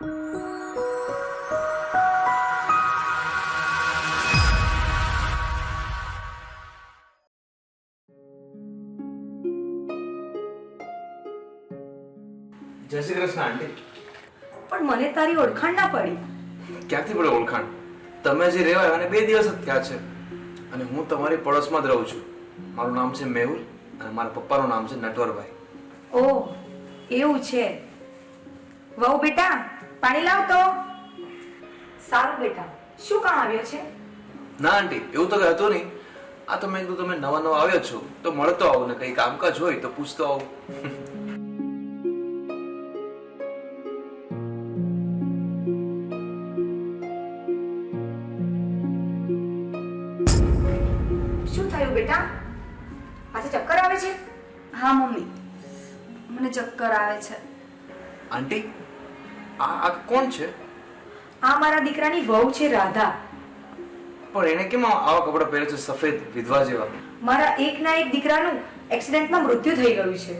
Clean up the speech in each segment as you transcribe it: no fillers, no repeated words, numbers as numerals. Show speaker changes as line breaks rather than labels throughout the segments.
જય શ્રી કૃષ્ણ આંટી.
પણ મને તારી ઓળખાણ ના પડી.
ક્યાંથી પડે ઓળખાણ? તમે જે રહેવાય અને 2 દિવસ જ થયા છે અને હું તમારી પડોશમાં જ રહું છું. મારું નામ છે મેહુલ અને મારા પપ્પાનું નામ છે નટવરભાઈ.
ઓહ, એવું છે. વહુ બેટા, પાણી લાવ તો. સારું બેટા, શું કામ આવ્યો છે?
ના આંટી, એવું તો કઈ હતું નહીં. આ તો મેં કીધું તમે નવા નવા આવ્યો છો તો મળતો આવું ને કઈ કામકાજ હોય તો પૂછતો આવું.
શું થયું બેટા? આજે ચક્કર આવે છે?
હા મમ્મી, મને ચક્કર આવે છે.
આંટી, આ કોણ છે?
આ મારા દીકરાની વહુ છે રાધા.
પણ એને કેમ આવા કપડા પહેરે છે સફેદ વિધવા જેવા?
મારા એકના એક દીકરાનું એક્સિડન્ટમાં મૃત્યુ થઈ ગયું છે.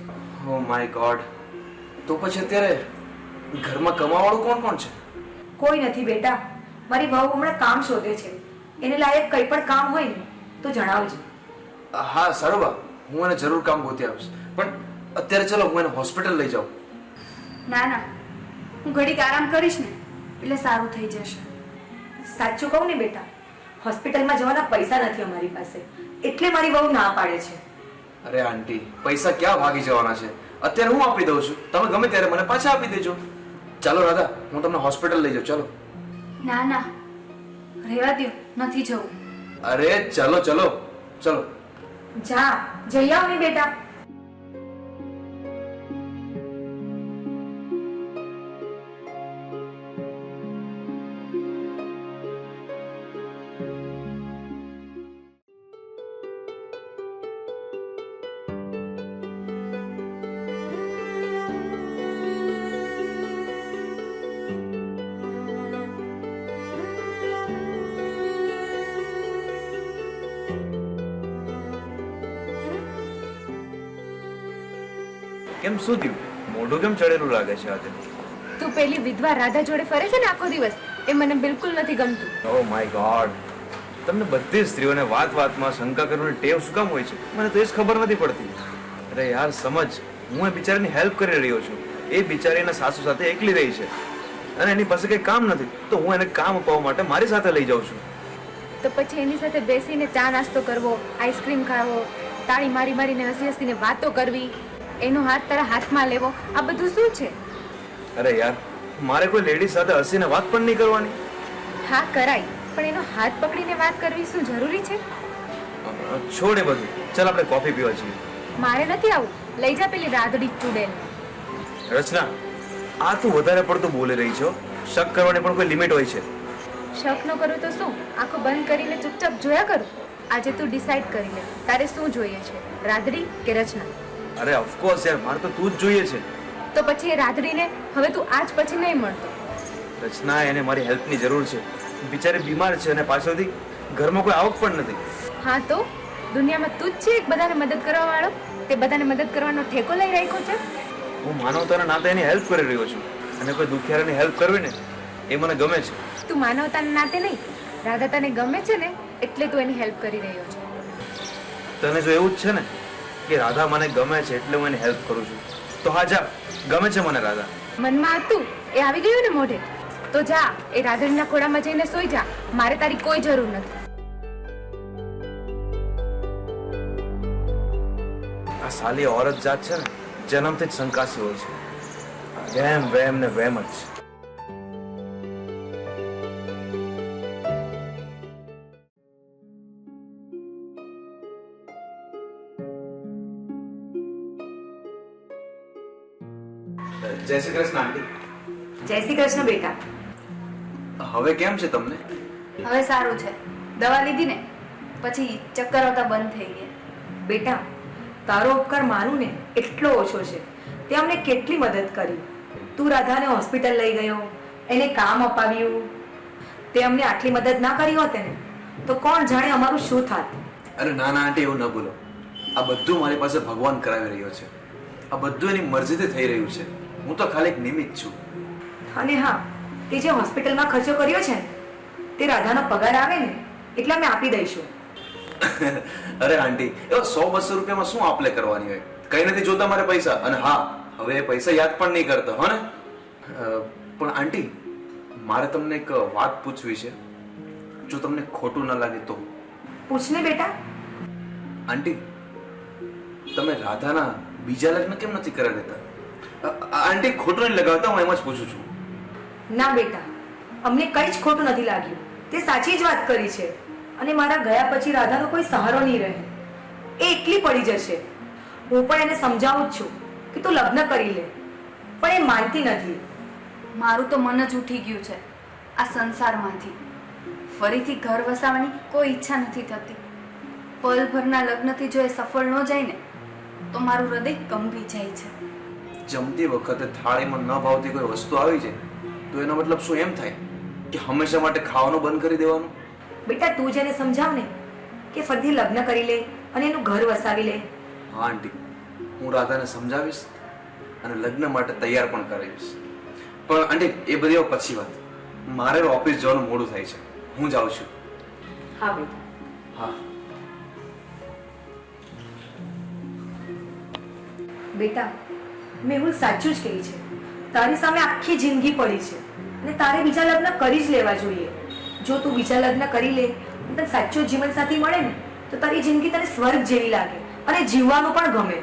Oh my God. તો પછી અત્યારે ઘરમાં કમાવાળું કોણ કોણ છે?
કોઈ નથી બેટા. મારી વહુ હમણાં કામ શોધે છે. એને લાયક કંઈ પણ કામ હોય ને તો જણાવજો.
હા સારું બા, હું એને જરૂર કામ ગોતી આવીશ. પણ અત્યારે ચલો હું એને હોસ્પિટલ લઈ જાઉં.
ના ના, હું ઘડીક આરામ કરીશ ને એટલે સારું થઈ જશે.
સાચું કહું ને બેટા, હોસ્પિટલમાં જવાના પૈસા નથી અમારી પાસે, એટલે મારી વહુ ના પાડે છે.
અરે આંટી, પૈસા ક્યાં ભાગી જવાના છે? અત્યારે હું આપી દઉં છું, તમે ગમે ત્યારે મને પાછા આપી દેજો. ચાલો રાધા, હું તમને હોસ્પિટલ લઈ જાઉં. ચાલો.
ના ના, રહેવા દ્યો, નથી જવું.
અરે ચલો ચલો ચલો.
જા, જઈ આવ ને બેટા.
કેમ, શું થયું? મોઢું કેમ ચડેલું લાગે છે આજે?
તું પેલી વિધવા રાધા જોડે ફરે છે ને આખો દિવસ, એ મને બિલકુલ નથી ગમતું.
ઓ માય ગોડ, તમને બધી સ્ત્રીઓને વાત વાતમાં શંકા કરવાની ટેવ શું કામ હોય છે? મને તો એ જ ખબર નથી પડતી. અરે યાર સમજ, હું એ બિચારીની હેલ્પ કરી રહ્યો છું. એ બિચારીના સાસુ સાથે એકલી રહી છે અને એની પાસે કઈ કામ નથી, તો હું એને કામ અપાવવા માટે મારી સાથે લઈ જાઉં છું.
તો પછી એની સાથે બેસીને ચા નાસ્તો કરવો, આઈસ્ક્રીમ ખાવો, તાળી મારી મારીને હસી હસીને વાતો કરવી, એનો હાથ તારા હાથમાં લેવો, આ બધું શું છે?
અરે યાર, મારે કોઈ લેડીઝ સાથે હસીને વાત પણ નહીં કરવાની?
હા કરાય, પણ એનો હાથ પકડીને વાત કરવી શું જરૂરી છે?
છોડ એ બધું, ચાલ આપણે કોફી પીવા છીએ.
મારે નથી આવું, લઈ જા પેલી રાધડી ચૂડેલ.
રચના, આ તું વધારે પડતું બોલી રહી છો. શક કરવાની પણ કોઈ લિમિટ હોય છે.
શક ન કરું તો શું, આંખો બંધ કરીને ચૂપચાપ જોયા કરું. આજે તું ડિસાઈડ કરી લે, તારે શું જોઈએ છે, રાધડી કે રચના?
અરે ઓફકોર્સ યાર, મારે તો તું જ જોઈએ છે.
તો પછી એ રાધડીને હવે તું આજ પછી નહીં મળતો.
રચના, એને મારી હેલ્પની જરૂર છે. બિચારી બીમાર છે અને પાછળથી ઘરમાં કોઈ આવક પણ નથી.
હા તો દુનિયામાં તું જ છે એક બધાને મદદ કરવા વાળો. તે બધાને મદદ કરવાનો ઠેકો લઈ રાખ્યો છે.
હું માનવતાના નાતે એની હેલ્પ કરી રહ્યો છું અને કોઈ દુખિયારાની હેલ્પ કરવી ને એ મને ગમે છે.
તું માનવતાના નાતે નહીં, રાધા તને ગમે છે ને એટલે તું એની હેલ્પ કરી રહ્યો છે.
તને જો એવું જ છે ને કે રાધા મને ગમે છે એટલે હું એની હેલ્પ કરું છું, તો હા જા, ગમે છે મને રાધા.
મનમાં હતું એ આવી ગયું ને મોઢે, તો જા એ રાધડીના ખોળામાં જઈને સોઈ જા. મારે તારી કોઈ જરૂર નથી.
આ સાલી ઓરત જાત છે ને, જન્મથી જ શંકાશી હોય છે. જેમ વેમ ને વેમ જ. જય શ્રી કૃષ્ણ આંટી.
જય શ્રી કૃષ્ણ બેટા.
હવે કેમ છે તમને?
હવે સારું છે. દવા લીધી ને પછી ચક્કર આવતા બંધ થઈ ગયા.
બેટા, તારો ઉપકાર માનું ને એટલો ઓછો છે. તે અમને કેટલી મદદ કરી. તું રાધાને હોસ્પિટલ લઈ ગયો, એને કામ અપાવ્યું. તે અમને આટલી મદદ ના કરી હોત ને તો કોણ જાણે અમારું શું થાત.
અરે ના ના આંટી, એવું ન બોલો. આ બધું મારી પાસે ભગવાન કરાવી રહ્યો છે. આ બધું એની મરજીથી થઈ રહ્યું છે. હું તો ખાલી એક નિમિત્ત છું.
અને હા, તે જે હોસ્પિટલમાં ખર્ચો કર્યો છે ને, તે રાધાનો પગાર આવે ને એટલે અમે આપી દઈશું.
અરે આંટી, એવા 100-200 રૂપિયામાં શું આપલે કરવાની હોય? કઈ નથી જોતા મારે પૈસા. અને હા, હવે એ પૈસા યાદ પણ નહીં કરતો, હો ને? પણ આંટી, મારે તમને એક વાત પૂછવી છે, જો તમને ખોટું ન લાગે તો.
પૂછને બેટા.
આંટી, તમે રાધાના બીજા લગ્ન કેમ નથી કરવા દેતા? આંટી, ખોટું નહીં લગાવતા, હું એમ જ પૂછું છું.
ના બેટા, અમને કંઈ જ ખોટું નથી લાગ્યું. તે સાચી જ વાત કરી છે. અને મારા ગયા પછી રાધાનો કોઈ સહારો નહીં રહે. એ એકલી પડી જશે. હું પણ એને સમજાવું જ છું કે તું લગ્ન કરી લે, પણ એ માનતી નથી.
મારું તો મન જ ઉઠી ગયું છે આ સંસારમાંથી. ફરીથી ઘર વસાવવાની કોઈ ઈચ્છા નથી થતી. પલભરના લગ્નથી જો એ સફળ ન જાય ને તો મારું હૃદય કંપી જાય છે.
જમતી વખતે થાળીમાં ન ભાવતી કોઈ વસ્તુ આવી જાય તો એનો મતલબ શું એમ થાય કે હંમેશા માટે ખાવાનું બંધ કરી દેવાનું?
બેટા, તું જેને સમજાવ ને કે ફરીથી લગ્ન કરી લે અને એનું ઘર વસાવી લે.
હા આંટી, હું રાધાને સમજાવીશ અને લગ્ન માટે તૈયાર પણ કરાવીશ. પણ આંટી, એ બધી પછી વાત. મારે ઓફિસ જવાનું મોડું થાય છે, હું જાઉં છું.
હા બેટા.
હા
બેટા, મેહુલ સાચું જ કહે છે. તારી સામે આખી જિંદગી પડી છે અને તારે બીજા લગ્ન કરી જ લેવા જોઈએ. જો તું બીજા લગ્ન કરી લે અને તને સાચો જીવનસાથી મળે ને તો તારી જિંદગી તને સ્વર્ગ જેવી લાગે અને જીવવાનું પણ ગમે.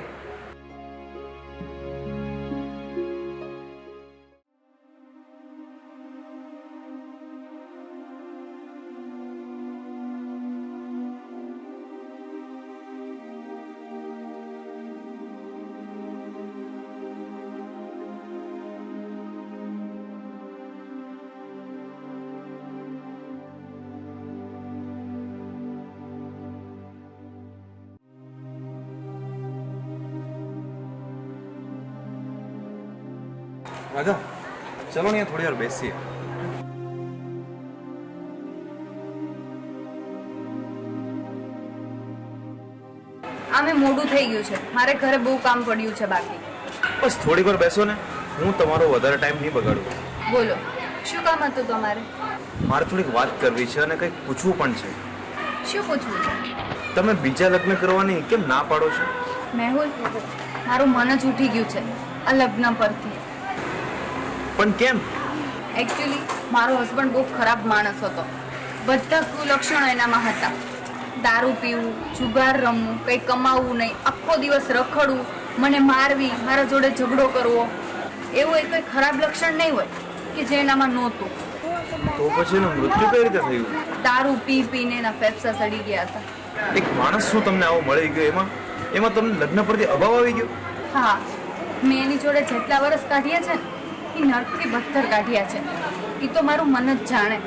રાધા, ચલો ને થોડી વાર બેસીએ.
આમે મોડું થઈ ગયું છે. મારે ઘરે બહુ કામ પડ્યું છે બાકી.
બસ થોડીક વાર બેસો ને, હું તમારો વધારે ટાઈમ નહીં બગાડું.
બોલો, શું કામ હતું તમારે?
મારે થોડીક વાત કરવી છે અને કંઈક પૂછવું પણ છે.
શું પૂછવું છે?
તમે બીજા લગ્ન કરવાની કેમ ના પાડો છો?
મેહુલ, મારું મન જ ઉઠી ગયું છે આ લગ્ન પરથી.
પણ કેમ?
એકચ્યુઅલી મારો હસબન્ડ બહુ ખરાબ માણસ હતો. બધા કુલક્ષણો એનામાં હતા. દારૂ પીવું, જુગાર રમવું, કંઈ કમાવવું નહીં, આખો દિવસ રખડવું, મને મારવી, મારા જોડે ઝઘડો કરવો. એવું એ કંઈ ખરાબ લક્ષણ નહીં હોય કે જે એનામાં નહોતું.
તો પછી એનું મૃત્યુ કઈ રીતે થયું?
દારૂ પી પીને એના ફેફસા સડી ગયા હતા.
એક માણસ શું તમને આવો મળી ગયો, એમાં તમને લગ્ન પરથી અભાવ આવી ગયો?
હા, મેં એની જોડે જેટલા વર્ષ કાઢ્યા છે ને એ નર્કથી બદતર કાઢ્યા છે. એ તો મારું મન જ જાણે.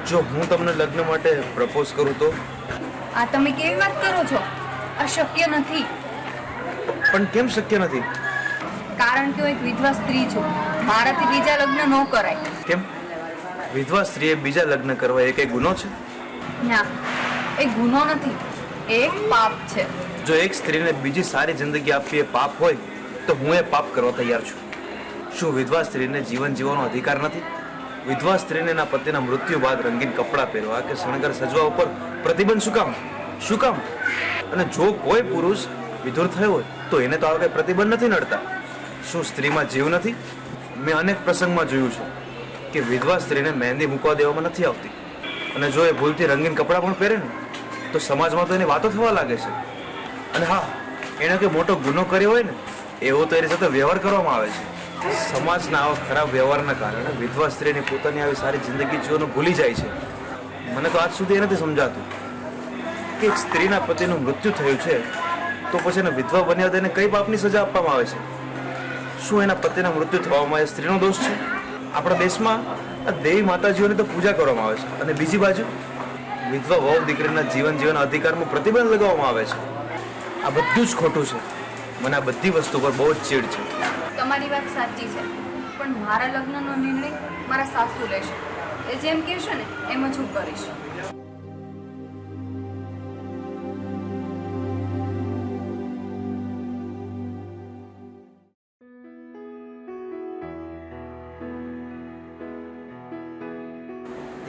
જો હું તમને લગ્ન માટે પ્રપોઝ કરું તો?
આ તમે કેવી વાત કરો છો? આ શક્ય નથી.
પણ કેમ શક્ય નથી?
કારણ કે હું એક વિધવા સ્ત્રી છું. મારાથી બીજા લગ્ન ન કરાય.
કેમ? વિધવા સ્ત્રીએ બીજા લગ્ન કરવા એ કઈ ગુનો છે?
ના, એ ગુનો નથી, એ એક પાપ છે.
જો એક સ્ત્રીને બીજી સારી જિંદગી આપવી એ પાપ હોય તો હું એ પાપ કરવા તૈયાર છું. શું વિધવા સ્ત્રીને જીવન જીવવાનો અધિકાર નથી? વિધવા સ્ત્રીને એના પતિના મૃત્યુ બાદ રંગીન કપડાં પહેરવા કે શણગાર સજવા ઉપર પ્રતિબંધ શું કામ? શું કામ? અને જો કોઈ પુરુષ વિધુર થયો હોય તો એને તો આવા કઈ પ્રતિબંધ નથી નડતા. શું સ્ત્રીમાં જીવ નથી? મેં અનેક પ્રસંગમાં જોયું છે કે વિધવા સ્ત્રીને મહેંદી મૂકવા દેવામાં નથી આવતી, અને જો એ ભૂલથી રંગીન કપડાં પણ પહેરે ને તો સમાજમાં તો એની વાતો થવા લાગે છે. અને હા, એણે કોઈ મોટો ગુનો કર્યો હોય ને એવો તો એની સાથે વ્યવહાર કરવામાં આવે છે. સમાજના આવા ખરાબ વ્યવહારના કારણે વિધવા સ્ત્રીની પોતાની આવી સારી જિંદગી જીવવાનું ભૂલી જાય છે. મને તો આજ સુધી એ નથી સમજાતું કે એક સ્ત્રીના પતિનું મૃત્યુ થયું છે તો પછી એને વિધવા બન્યા તેને કઈ પાપની સજા આપવામાં આવે છે? શું એના પતિના મૃત્યુ થવામાં એ સ્ત્રીનો દોષ છે? આપણા દેશમાં આ દેવી માતાજીઓની તો પૂજા કરવામાં આવે છે અને બીજી બાજુ વિધવા વહુ દીકરીના જીવન જીવન અધિકારમાં પ્રતિબંધ લગાવવામાં આવે છે. આ બધું જ ખોટું છે. મને આ બધી વસ્તુ પર બહુ જ ચીડ છે.
તમારી વાત સાચી છે, પણ મારા લગ્નનો નિર્ણય મારા સાસુ લેશે. એ જેમ કહેશે ને એમ જ હું કરીશ.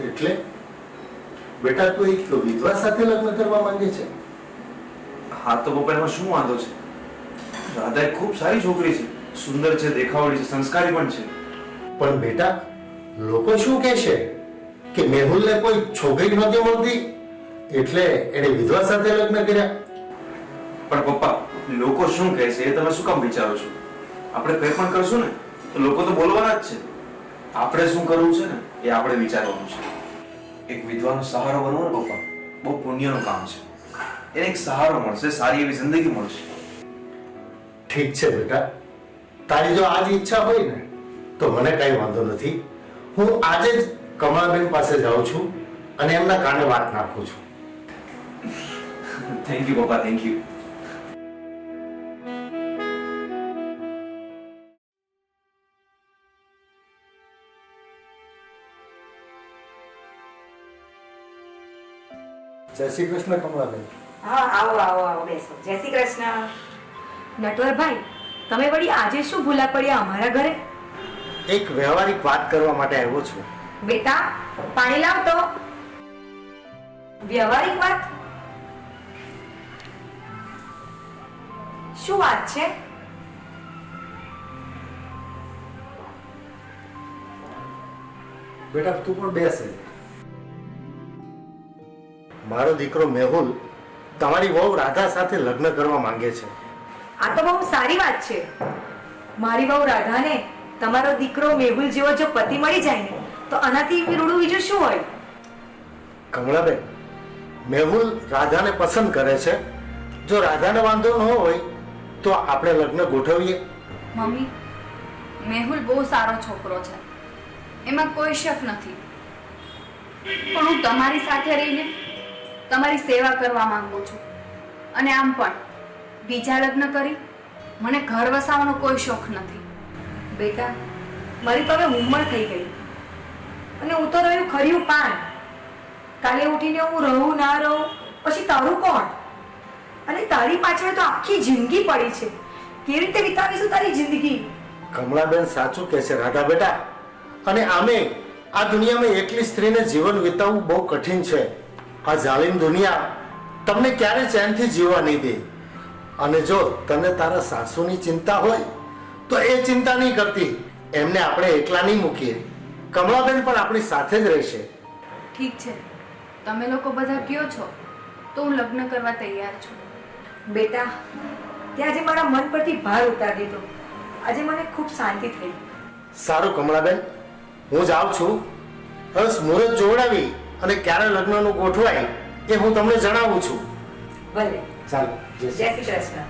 એટલે બેટા તું એક વિધવા સાથે લગ્ન કરવા માંગે છે?
હા તો પપ્પા એમાં શું વાંધો છે? રાધા એક ખૂબ સારી છોકરી છે, સુંદર છે, દેખાવડી છે, સંસ્કારી પણ છે.
પણ બેટા લોકો શું કહેશે કે મેહુલને કોઈ છોકરી નહોતી મળતી એટલે એણે વિધવા સાથે લગ્ન કર્યા?
પણ પપ્પા લોકો શું કહે છે એ તમે શું કામ વિચારો છો? આપણે કંઈ પણ કરશું ને તો લોકો તો બોલવાના જ છે. આપણે શું કરવું છે ને એ આપણે વિચારવાનું છે. એક વિધવાનો સહારો બનવો ને પપ્પા બહુ પુણ્યનું કામ છે. એને એક સહારો મળશે, સારી એવી જિંદગી મળશે.
ઠીક છે બેટા, તારી જો આજ ઈચ્છા હોય ને તો મને કઈ વાંધો નથી. હું આજે જ કમળાબેન પાસે જાઉં છું અને એમના કાને વાત નાખું છું.
થેન્ક યુ પપ્પા, થેન્ક યુ.
જય શ્રી કૃષ્ણ કમળાબેન.
હા આવો આવો આવો બેસો. જય શ્રી કૃષ્ણ. નટવરભાઈ, તમે વળી આજે શું ભૂલા પડ્યા અમારા ઘરે?
એક વ્યવહારિક વાત કરવા માટે આવ્યો છું.
બેટા પાણી લાવ તો. વ્યવહારિક વાત? શું વાત છે?
બેટા તું પણ બેસે. મારો દીકરો મેહુલ તમારી વહુ રાધા સાથે લગ્ન કરવા માંગે છે.
આ તો બહુ સારી વાત છે. મારી વહુ રાધાને તમારો દીકરો મેહુલ જેવો જો પતિ મળી જાય ને તો આનાથી રૂડું બીજું શું હોય?
કમળાબેન, મેહુલ રાધાને પસંદ કરે છે. જો રાધાને વાંધો ન હોય તો આપણે લગ્ન ગોઠવીએ.
મમ્મી, મેહુલ બહુ સારો છોકરો છે, એમાં કોઈ શક નથી. પણ હું તમારી સાથે રહીને તમારી સેવા કરવા માંગુ છું. અને આમ પણ બીજા લગ્ન કરી મને ઘર વસાવવાનો કોઈ શોખ નથી.
બેટા મારી તો હવે ઉંમર થઈ ગઈ અને હું તો રહ્યું ખર્યું પાન. કાલે ઉઠીને હું રહું ના રહું પછી તારું કોણ? અને તારી પાછળ તો આખી જિંદગી પડી છે. કેવી રીતે વિતાવીશું તારી જિંદગી?
કમળાબેન સાચું કહે છે રાધા બેટા. અને આમે આ દુનિયામાં એકલી સ્ત્રીને જીવન વિતાવવું બહુ કઠિન છે. આ જાલિમ દુનિયા તમને ક્યારે ચેનથી જીવવા નહીં દે. અને જો તને તારા સાસુની ચિંતા હોય તો એ ચિંતા નહીં કરતી. એમને આપણે એકલા નહીં મૂકીએ. કમળાબેન પણ આપણી સાથે જ રહેશે.
ઠીક છે, તમે લોકો બધા કયો છો તો હું લગ્ન કરવા તૈયાર છું.
બેટા તે આજે મારા મન પરથી ભાર ઉતારી દીધો. આજે મને ખૂબ શાંતિ થઈ.
સારું કમળાબેન, હું જાઉં છું. હવે મુહૂર્ત જોડાવી અને ક્યારે લગ્નનું ગોઠવાય એ હું તમને જણાવું છું.
ભલે.
ચાલો, જય શ્રી
જય શ્રી કૃષ્ણ.